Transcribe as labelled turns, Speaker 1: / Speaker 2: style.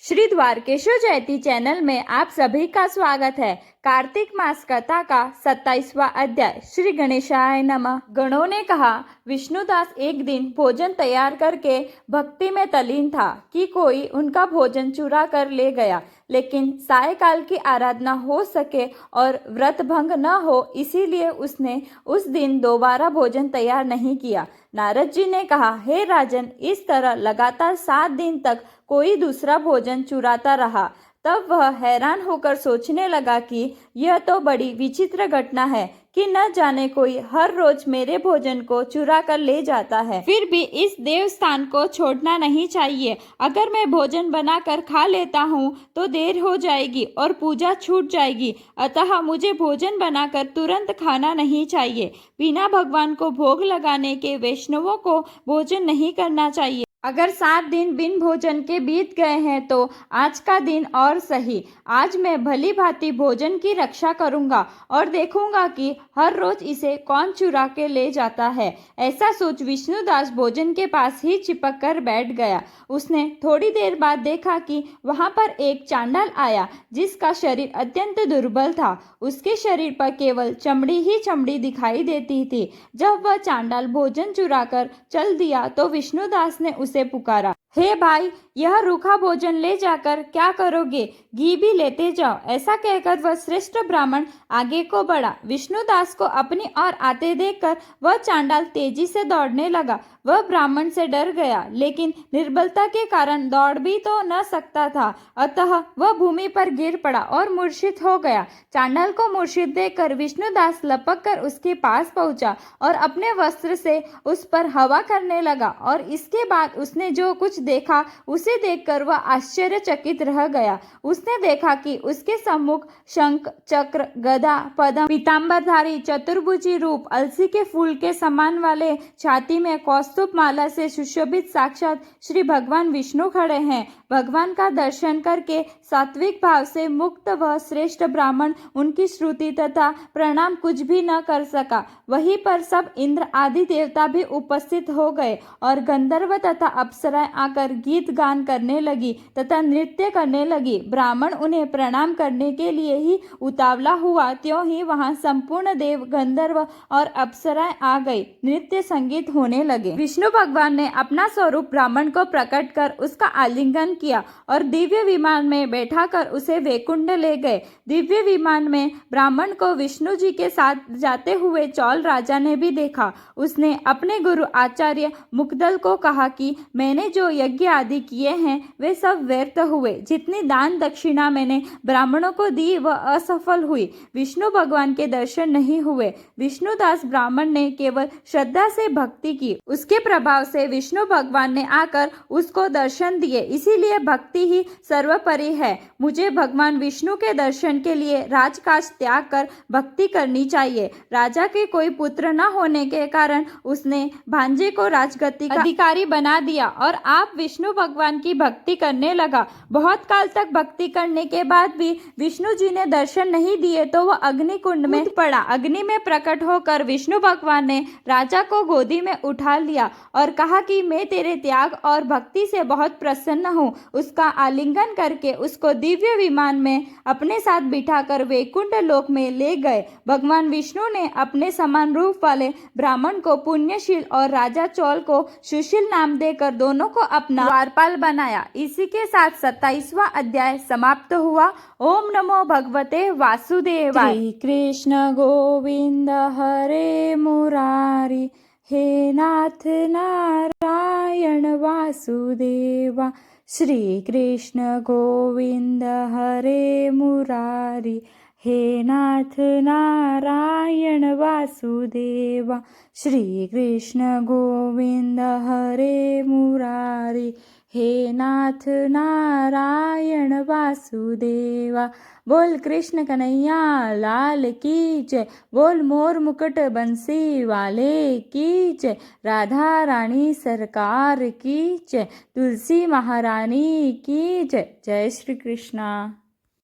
Speaker 1: श्री द्वारकेश्वर जयती चैनल में आप सभी का स्वागत है। कार्तिक मास कथा का 27वां अध्याय। श्री गणेशाय नमः। गणों ने कहा, विष्णुदास एक दिन भोजन तैयार करके भक्ति में तल्लीन था कि कोई उनका भोजन चुरा कर ले गया, लेकिन सायकाल की आराधना हो सके और व्रत भंग न हो, इसीलिए उसने उस दिन दोबारा भोजन तैयार नहीं किया। नारद जी ने कहा, हे राजन, इस तरह लगातार 7 दिन तक कोई दूसरा भोजन चुराता रहा। तब वह हैरान होकर सोचने लगा कि यह तो बड़ी विचित्र घटना है कि न जाने कोई हर रोज मेरे भोजन को चुरा कर ले जाता है। फिर भी इस देवस्थान को छोड़ना नहीं चाहिए। अगर मैं भोजन बनाकर खा लेता हूँ तो देर हो जाएगी और पूजा छूट जाएगी, अतः मुझे भोजन बनाकर तुरंत खाना नहीं चाहिए। बिना भगवान को भोग लगाने के वैष्णवों को भोजन नहीं करना चाहिए। अगर 7 दिन बिन भोजन के बीत गए हैं तो आज का दिन और सही। आज मैं भली भांति भोजन की रक्षा करूंगा और देखूंगा कि हर रोज इसे कौन चुरा के ले जाता है। ऐसा सोच विष्णुदास भोजन के पास ही चिपक कर बैठ गया। उसने थोड़ी देर बाद देखा कि वहां पर एक चांडाल आया, जिसका शरीर अत्यंत दुर्बल था। उसके शरीर पर केवल चमड़ी ही चमड़ी दिखाई देती थी। जब वह चांडाल भोजन चुरा कर चल दिया तो विष्णुदास ने उसे पुकारा, हे भाई, यह रूखा भोजन ले जाकर क्या करोगे? घी भी लेते जाओ। ऐसा कहकर वह श्रेष्ठ ब्राह्मण आगे को बढ़ा। विष्णुदास को अपनी ओर आते देखकर वह चांडाल तेजी से दौड़ने लगा। वह ब्राह्मण से डर गया, लेकिन निर्बलता के कारण दौड़ भी तो न सकता था, अतः वह भूमि पर गिर पड़ा और मूर्छित हो गया। चांडाल को मूर्छित देखकर विष्णुदास लपक कर उसके पास पहुंचा और अपने वस्त्र से उस पर हवा करने लगा, और इसके बाद उसने जो कुछ देखा उसे देखकर वह आश्चर्यचकित रह गया। उसने देखा कि उसके सम्मुख शंख, चक्र, गदा, पद्म, पीतांबरधारी चतुर्भुजी रूप, अलसी के फूल के समान वाले छाती में कौस्तुभ माला से सुशोभित साक्षात श्री भगवान विष्णु खड़े हैं। भगवान का दर्शन करके सात्विक भाव से मुक्त वह श्रेष्ठ ब्राह्मण उनकी श्रुति तथा प्रणाम कुछ भी न कर सका। वहीं पर सब इंद्र आदि देवता भी उपस्थित हो गए और गंधर्व तथा अप्सराएं आकर गीत गान करने लगी तथा नृत्य करने लगी। ब्राह्मण उन्हें प्रणाम करने के लिए ही उतावला हुआ, त्यों ही वहां संपूर्ण देव, गंधर्व और अप्सराएं आ गई। नृत्य संगीत होने लगे। विष्णु भगवान ने अपना स्वरूप ब्राह्मण को प्रकट कर उसका आलिंगन किया और दिव्य विमान में बैठाकर उसे वैकुंठ ले गए। दिव्य विमान में ब्राह्मण को विष्णु जी के साथ जाते हुए चौल राजा ने भी देखा। उसने अपने गुरु आचार्य मुकदल को कहा कि मैंने जो यज्ञ आदि किए हैं वे सब व्यर्थ हुए। जितनी दान दक्षिणा मैंने ब्राह्मणों को दी वह असफल हुई। विष्णु भगवान के दर्शन नहीं हुए। विष्णुदास ब्राह्मण ने केवल श्रद्धा से भक्ति की। उसके प्रभाव से विष्णु भगवान ने आकर उसको दर्शन दिए। इसीलिए भक्ति ही सर्वोपरि है। मुझे भगवान विष्णु के दर्शन के लिए राजकाज त्याग कर भक्ति करनी चाहिए। राजा के कोई पुत्र न होने के कारण उसने भांजे को राजगद्दी का अधिकारी बना दिया और आप विष्णु भगवान की भक्ति करने लगा। बहुत काल तक भक्ति करने के बाद भी विष्णु जी ने दर्शन नहीं दिए तो वह अग्नि कुंड में पड़ा। अग्नि में प्रकट होकर विष्णु भगवान ने राजा को गोदी में उठा लिया और कहा कि मैं तेरे त्याग और भक्ति से बहुत प्रसन्न हूँ। उसका आलिंगन करके उसको दिव्य विमान में अपने साथ बिठाकर वैकुंठ लोक में ले गए। भगवान विष्णु ने अपने समान रूप वाले ब्राह्मण को पुण्यशील और राजा चौल को सुशील नाम देकर दोनों को अपना द्वारपाल बनाया। इसी के साथ 27वां अध्याय समाप्त हुआ। ओम नमो भगवते वासुदेवाय। श्री कृष्ण गोविंद हरे मुरारी, हे नाथ नारायण वासुदेवा। श्री कृष्ण गोविंद हरे मुरारी, हे नाथ नारायण वासुदेवा। श्री कृष्ण गोविंद हरे मुरारी, हे नाथ नारायण वासुदेवा। बोल कृष्ण कन्हैया लाल की जय। बोल मोर मुकुट बंसी वाले की जय। राधा रानी सरकार की जय। तुलसी महारानी की जय। जय श्री कृष्णा।